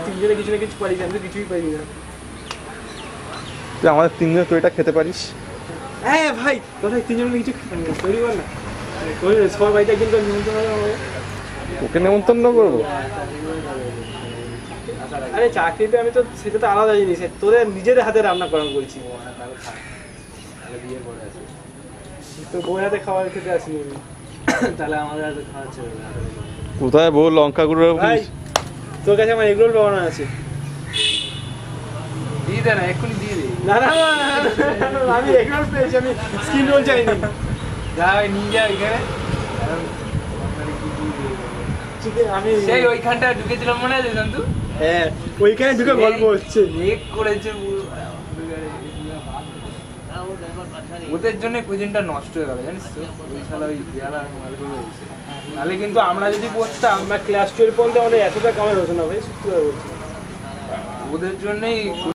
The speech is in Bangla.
তিনজনে কিছু না কিছু পারি, আমি তো কিছুই পারি না। তুই আমাদের তিনজন তো এটা খেতে পারিস। হ্যাঁ ভাই, কোথায় তিনজনে কিছু তৈরি কর না, সবার বাড়িতে একদিন করে নিমন্ত্রণ হবে আমাকে। ওকে নেমন্তন্ন করবো? আরে চাকরিতে আমি তো সেটা তো আলাদা জিনিস, তোদের নিজেদের হাতে রান্না করানো বলছি। তো বউয়ের হাতে খাবার খেতে আসিনি আমি। তাহলে আমাদের হাতে খাওয়াচ্ছে কোথায় বউ লঙ্কা গুঁড়ো? ভাই তোর কাছে আমার এগরোল বানানো আছে, দিয়ে দে না, এক্ষুনি দিয়ে দে। না না আমি এগরোল পেয়েছি, আমি স্কিন রোল চাইনি। যা নিয়ে যা এখানে। আমি সেই ওইখানটা ঢুকেছিলাম মনে আছে জানতু? হ্যাঁ ওইখানে ঢুকে গল্প হচ্ছে, লেক করেছে ওদের জন্য কুইজিনটা নষ্ট হয়ে গেল জানিস তো। ওই শালা ওই বিয়ালা মাল করে হয়েছে, নাহলে কিন্তু আমরা যদি পড়তাম, আমরা ক্লাস 12 পর্যন্ত আমাদের এতটা কামাই হতো না ভাই, সত্যি কথা বলছি। ওদের জন্যই